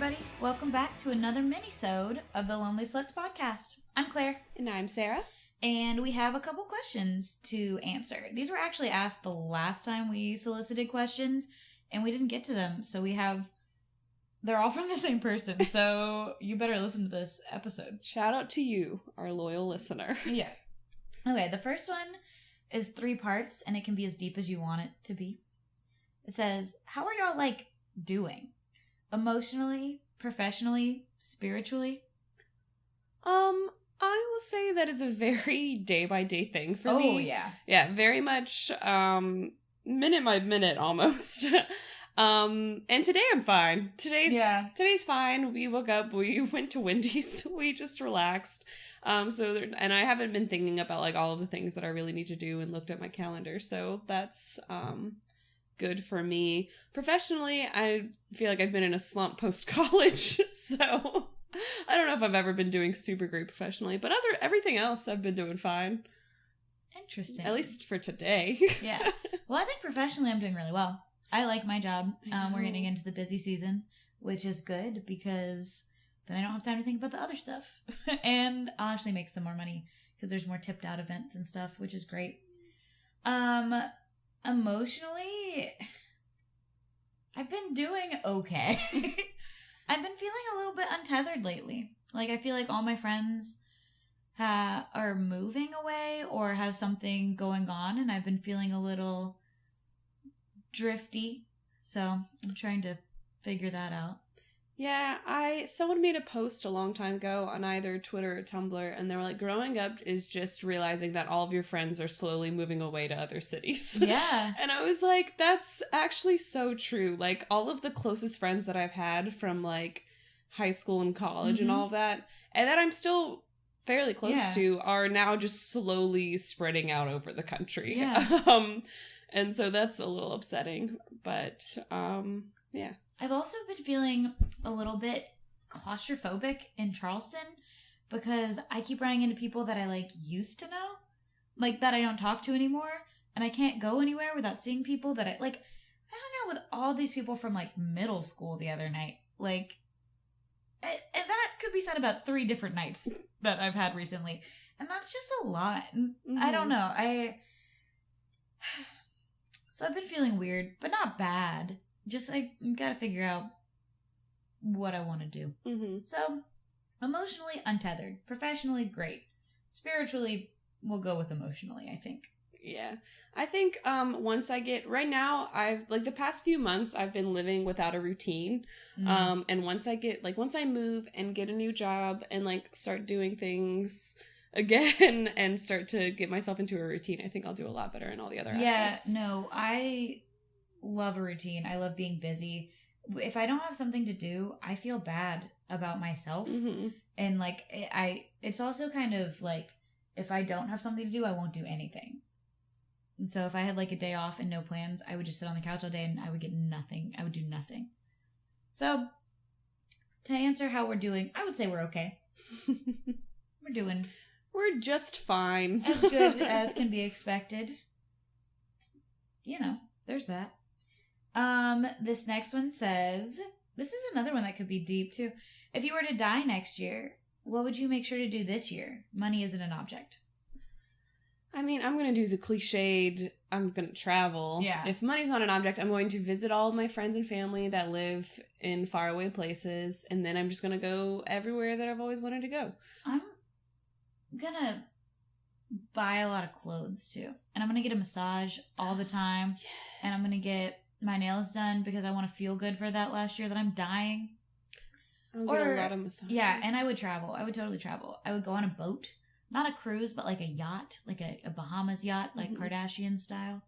everybody. Welcome back to another Minisode of the Lonely Sluts podcast. I'm Claire. And I'm Sarah. And we have a couple questions to answer. These were actually asked the last time we solicited questions, and we didn't get to them. So they're all from the same person. So you better listen to this episode. Shout out to you, our loyal listener. Yeah. Okay, the first one is 3 parts, and it can be as deep as you want it to be. It says, how are y'all, doing? Emotionally, professionally, spiritually? I will say that is a very day-by-day thing for me. Oh, yeah. Yeah, very much, minute by minute, almost. And today I'm fine. Today's fine. We woke up, we went to Wendy's, we just relaxed. And I haven't been thinking about, all of the things that I really need to do and looked at my calendar, so that's, good for me. Professionally, I feel like I've been in a slump post-college, so I don't know if I've ever been doing super great professionally, but everything else I've been doing fine. Interesting. At least for today. Yeah. Well, I think professionally I'm doing really well. I like my job. We're getting into the busy season, which is good because then I don't have time to think about the other stuff. And I'll actually make some more money because there's more tipped out events and stuff, which is great. Emotionally, I've been doing okay. I've been feeling a little bit untethered lately. I feel like all my friends are moving away or have something going on, and I've been feeling a little drifty. So I'm trying to figure that out. Yeah, someone made a post a long time ago on either Twitter or Tumblr, and they were like, growing up is just realizing that all of your friends are slowly moving away to other cities. Yeah. And I was like, that's actually so true. All of the closest friends that I've had from, high school and college and all of that, and that I'm still fairly close to, are now just slowly spreading out over the country. Yeah. And so that's a little upsetting, but, yeah. I've also been feeling a little bit claustrophobic in Charleston because I keep running into people that I used to know, that I don't talk to anymore, and I can't go anywhere without seeing people that I hung out with all these people from middle school the other night. And that could be said about 3 different nights that I've had recently, and that's just a lot. Mm-hmm. I don't know. So I've been feeling weird, but not bad. Just, I gotta figure out what I want to do. Mm-hmm. So, emotionally, untethered. Professionally, great. Spiritually, we'll go with emotionally, I think. Yeah. I think, once I get, right now, the past few months, I've been living without a routine. Mm-hmm. And once I move and get a new job and, start doing things again and start to get myself into a routine, I think I'll do a lot better in all the other aspects. Yeah, no, I love a routine. I love being busy. If I don't have something to do, I feel bad about myself. Mm-hmm. And it's also kind of if I don't have something to do, I won't do anything. And so if I had a day off and no plans, I would just sit on the couch all day and I would get nothing. I would do nothing. So to answer how we're doing, I would say we're okay. We're just fine. As good as can be expected. There's that. This next one says, this is another one that could be deep too. If you were to die next year, what would you make sure to do this year? Money isn't an object. I mean, I'm going to do the cliched, I'm going to travel. Yeah. If money's not an object, I'm going to visit all of my friends and family that live in faraway places, and then I'm just going to go everywhere that I've always wanted to go. I'm going to buy a lot of clothes too. And I'm going to get a massage all the time. Yes. And I'm going to get my nails done because I want to feel good for that last year that I'm dying. I'll get a lot of massages. Yeah, and I would travel. I would totally travel. I would go on a boat. Not a cruise, but a yacht. A Bahamas yacht, Kardashian style.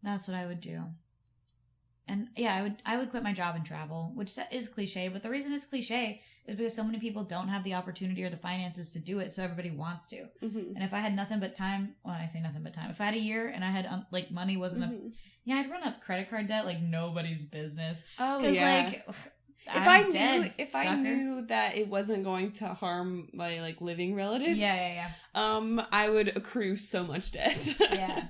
That's what I would do. And yeah, I would quit my job and travel, which is cliche. But the reason it's cliche is because so many people don't have the opportunity or the finances to do it, so everybody wants to. Mm-hmm. And if I had nothing but time, well, I say nothing but time. If I had a year and I had money wasn't I'd run up credit card debt like nobody's business. Oh yeah. If I knew that it wasn't going to harm my living relatives, yeah. I would accrue so much debt. Yeah.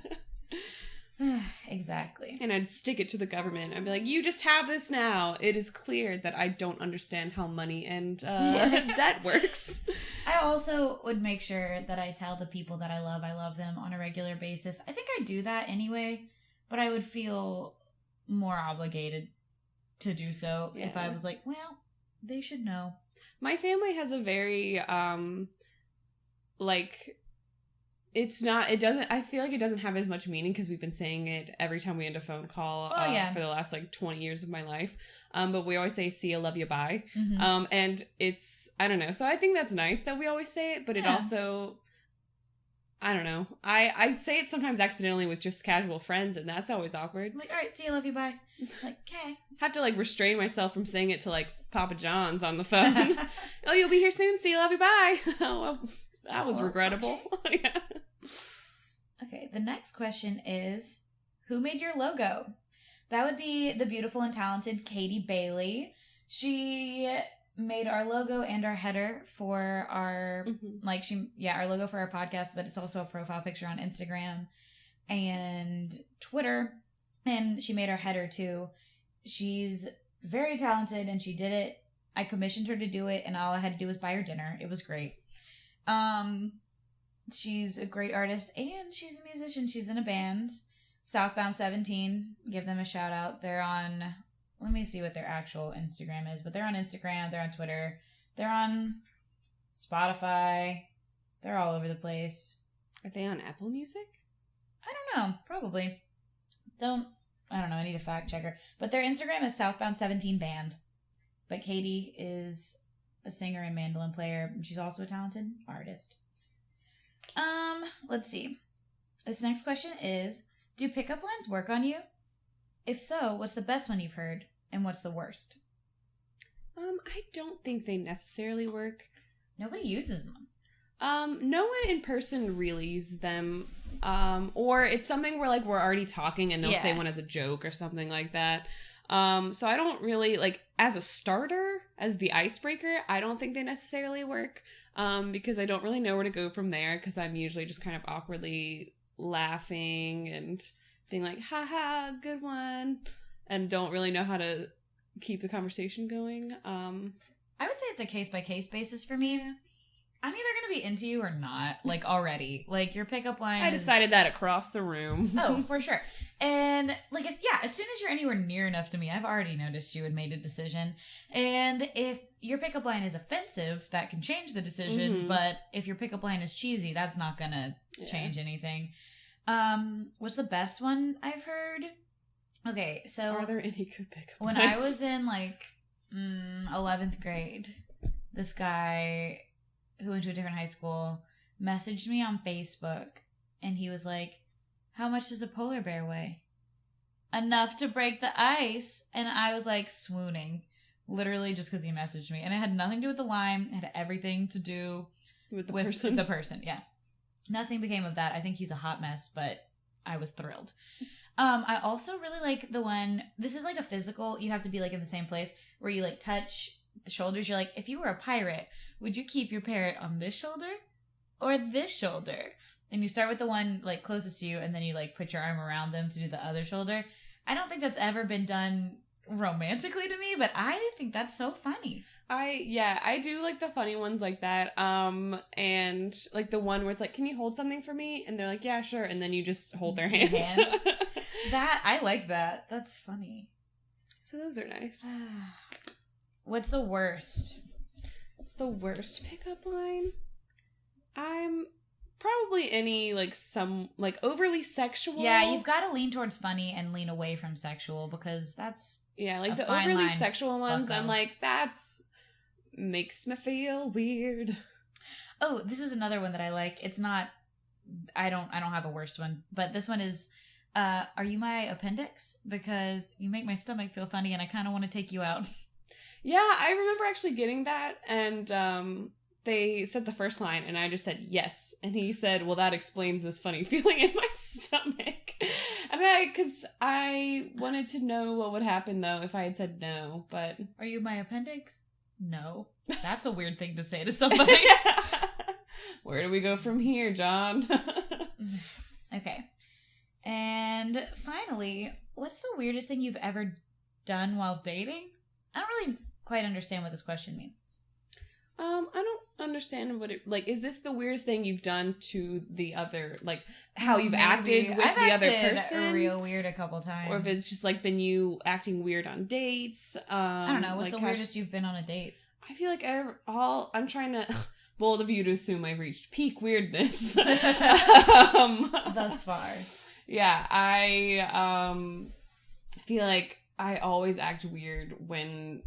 Exactly. And I'd stick it to the government. I'd be like, you just have this now. It is clear that I don't understand how money and debt works. I also would make sure that I tell the people that I love them on a regular basis. I think I do that anyway, but I would feel more obligated to do so if I was like, well, they should know. My family has a very, I feel like it doesn't have as much meaning because we've been saying it every time we end a phone call for the last 20 years of my life. But we always say, see ya, love you, bye. Mm-hmm. And it's, I don't know. So I think that's nice that we always say it, but it also, I don't know. I say it sometimes accidentally with just casual friends, and that's always awkward. Like, all right, see you, love you, bye. Like, okay. Have to restrain myself from saying it to Papa John's on the phone. Oh, you'll be here soon. See you, love you, bye. Oh, well, that was regrettable. Okay. Yeah. Okay, the next question is, who made your logo? That would be the beautiful and talented Katie Bailey. She made our logo and our header for our our logo for our podcast, but it's also a profile picture on Instagram and Twitter, and she made our header too. She's very talented and she did it. I commissioned her to do it, and all I had to do was buy her dinner. It was great. She's a great artist and she's a musician. She's in a band, Southbound 17. Give them a shout out. They're on, let me see what their actual Instagram is, but they're on Instagram, they're on Twitter, they're on Spotify, they're all over the place. Are they on Apple Music? I don't know, probably. I don't know, I need a fact checker. But their Instagram is Southbound 17 Band. But Katie is a singer and mandolin player, and she's also a talented artist. Let's see. This next question is, do pickup lines work on you? If so, what's the best one you've heard, and what's the worst? I don't think they necessarily work. Nobody uses them. No one in person really uses them. Or it's something where we're already talking and they'll say one as a joke or something like that. So I don't really, as a starter, as the icebreaker, I don't think they necessarily work, because I don't really know where to go from there, because I'm usually just kind of awkwardly laughing and being like, haha, good one, and don't really know how to keep the conversation going. I would say it's a case-by-case basis for me. Yeah. I'm either going to be into you or not, already. Your pickup line I decided that across the room. Oh, for sure. And, as soon as you're anywhere near enough to me, I've already noticed you and made a decision. And if your pickup line is offensive, that can change the decision. Mm-hmm. But if your pickup line is cheesy, that's not going to change anything. What's the best one I've heard? Okay, so... Are there any good pickup lines? When I was in, 11th grade, this guy who went to a different high school messaged me on Facebook, and he was like, how much does a polar bear weigh? Enough to break the ice. And I was swooning, literally just because he messaged me. And it had nothing to do with the line. It had everything to do with the person. Yeah. Nothing became of that. I think he's a hot mess, but I was thrilled. I also really like the one, this is a physical, you have to be in the same place, where you touch the shoulders. You're if you were a pirate, would you keep your parrot on this shoulder or this shoulder? And you start with the one closest to you, and then you put your arm around them to do the other shoulder. I don't think that's ever been done romantically to me, but I think that's so funny. I do the funny ones like that. And the one where it's can you hold something for me? And they're like, yeah, sure. And then you just hold their hands. That, I like that. That's funny. So those are nice. What's the worst? What's the worst pickup line? I'm probably any some overly sexual. Yeah, you've got to lean towards funny and lean away from sexual, because that's the overly sexual ones. I'm that's makes me feel weird. Oh, this is another one that I like. It's not. I don't have a worst one, but this one is. Are you my appendix? Because you make my stomach feel funny, and I kind of want to take you out. Yeah, I remember actually getting that, and they said the first line, and I just said yes. And he said, well, that explains this funny feeling in my stomach. And because I wanted to know what would happen, though, if I had said no, but... Are you my appendix? No. That's a weird thing to say to somebody. Where do we go from here, John? Okay. And finally, what's the weirdest thing you've ever done while dating? I don't really quite understand what this question means. I don't understand what it, like, is this the weirdest thing you've done to the other, like, how you've acted with the other person? Real weird a couple times. Or if it's just, like, been you acting weird on dates. I don't know. What's the weirdest you've been on a date? I feel like I'm trying to, bold of you to assume I've reached peak weirdness. Thus far. Yeah, I feel like I always act weird when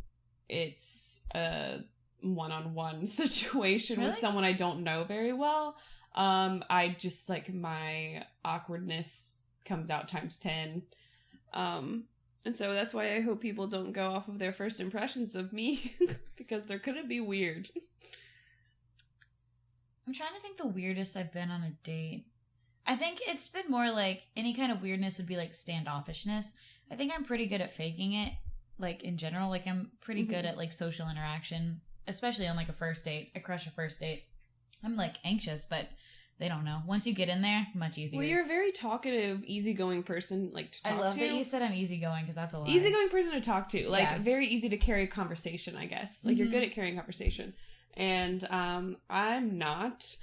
it's a one-on-one situation with someone I don't know very well. I just, like, my awkwardness comes out times 10. And so that's why I hope people don't go off of their first impressions of me, because they're gonna be weird. I'm trying to think the weirdest I've been on a date. I think it's been more like any kind of weirdness would be like standoffishness. I think I'm pretty good at faking it, like, in general. Like, I'm pretty good at, like, social interaction, especially on, like, a first date. I crush a first date. I'm, like, anxious, but they don't know. Once you get in there, much easier. Well, you're a very talkative, easygoing person, like, to talk to. I love that you said I'm easygoing, because that's a lie. Easygoing person to talk to. Like, very easy to carry a conversation, I guess. Like, you're good at carrying conversation. And I'm not.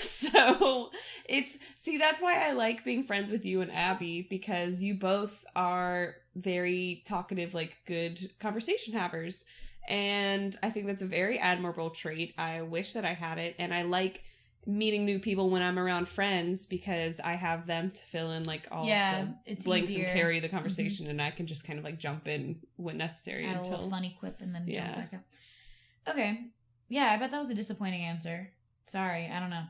So that's why I like being friends with you and Abby, because you both are very talkative, like, good conversation havers. And I think that's a very admirable trait. I wish that I had it. And I like meeting new people when I'm around friends, because I have them to fill in, like, all the blanks easier. And carry the conversation, and I can just kind of, like, jump in when necessary. Add a little funny quip and then jump back up. Okay. Yeah, I bet that was a disappointing answer. Sorry, I don't know.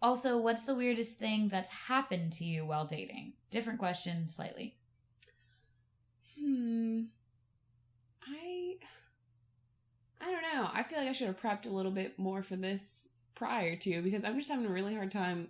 Also, what's the weirdest thing that's happened to you while dating? Different question, slightly. I don't know. I feel like I should have prepped a little bit more for this prior to, because I'm just having a really hard time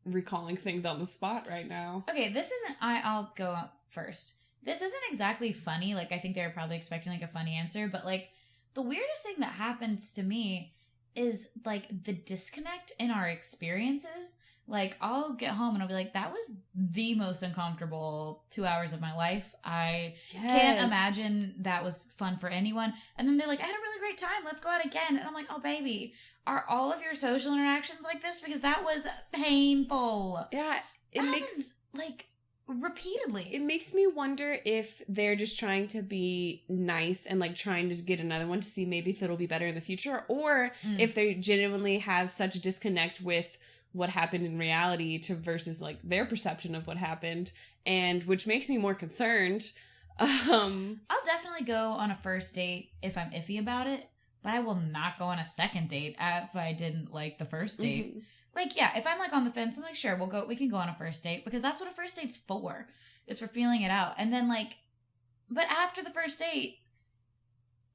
recalling things on the spot right now. Okay, this isn't... I'll go first. This isn't exactly funny. Like, I think they were probably expecting, like, a funny answer, but, like, the weirdest thing that happens to me is, like, the disconnect in our experiences. Like, I'll get home and I'll be like, that was the most uncomfortable 2 hours of my life. I can't imagine that was fun for anyone. And then they're like, I had a really great time. Let's go out again. And I'm like, oh, baby, are all of your social interactions like this? Because that was painful. Yeah, it makes... like, repeatedly. It makes me wonder if they're just trying to be nice and, like, trying to get another one to see maybe if it'll be better in the future, or if they genuinely have such a disconnect with what happened in reality to versus, like, their perception of what happened, and which makes me more concerned. I'll definitely go on a first date if I'm iffy about it, but I will not go on a second date if I didn't like the first date. Like, yeah, if I'm, like, on the fence, I'm like, sure, we can go on a first date, because that's what a first date's for, is for feeling it out. And then, like, but after the first date,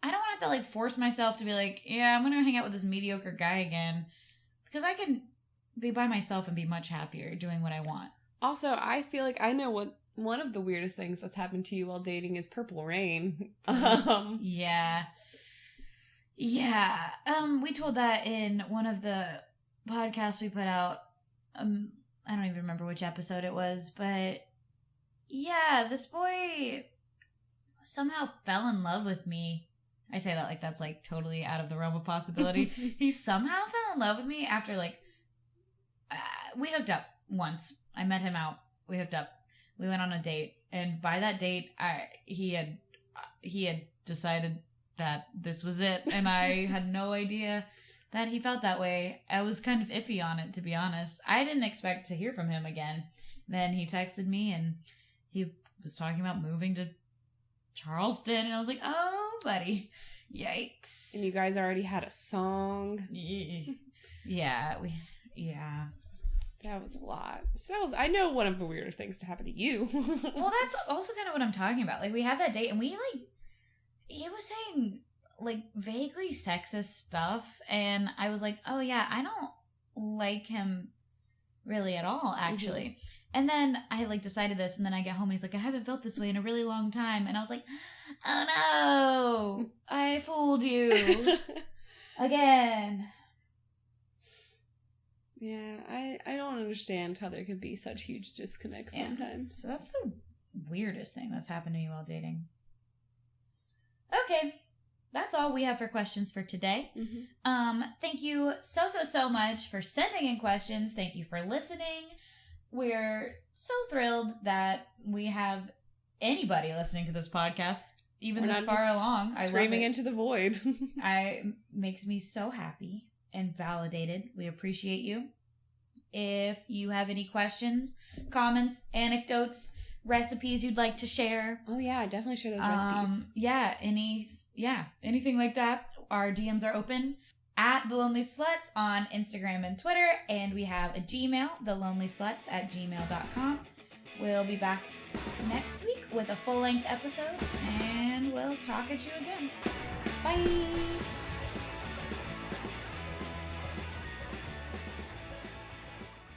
I don't want to have to, like, force myself to be like, yeah, I'm going to hang out with this mediocre guy again, because I can be by myself and be much happier doing what I want. Also, I feel like I know what one of the weirdest things that's happened to you while dating is Purple Rain. Yeah. We told that in one of the podcast we put out. I don't even remember which episode it was, but yeah, this boy somehow fell in love with me. I say that like that's, like, totally out of the realm of possibility. He somehow fell in love with me after, like, we hooked up once. I met him out. We hooked up. We went on a date, and by that date, he had decided that this was it, and I had no idea that he felt that way. I was kind of iffy on it, to be honest. I didn't expect to hear from him again. Then he texted me, and he was talking about moving to Charleston, and I was like, oh, buddy, yikes. And you guys already had a song. Yeah. That was a lot. So I know one of the weirdest things to happen to you. Well, that's also kind of what I'm talking about. Like, we had that date, and he was saying, like, vaguely sexist stuff, and I was like, oh yeah, I don't like him really at all, actually. And then I, like, decided this, and then I get home, and he's like, I haven't felt this way in a really long time, and I was like, oh no, I fooled you again. Yeah, I don't understand how there could be such huge disconnects sometimes. So that's the weirdest thing that's happened to you while dating. Okay, that's all we have for questions for today. Thank you so much for sending in questions. Thank you for listening. We're so thrilled that we have anybody listening to this podcast, even this far along. Screaming into the void. Makes me so happy and validated. We appreciate you. If you have any questions, comments, anecdotes, recipes you'd like to share. Oh yeah, definitely share those recipes. Anything like that. Our DMs are open at thelonelysluts on Instagram and Twitter, and we have a Gmail, thelonelysluts@gmail.com. We'll be back next week with a full-length episode, and we'll talk at you again. Bye!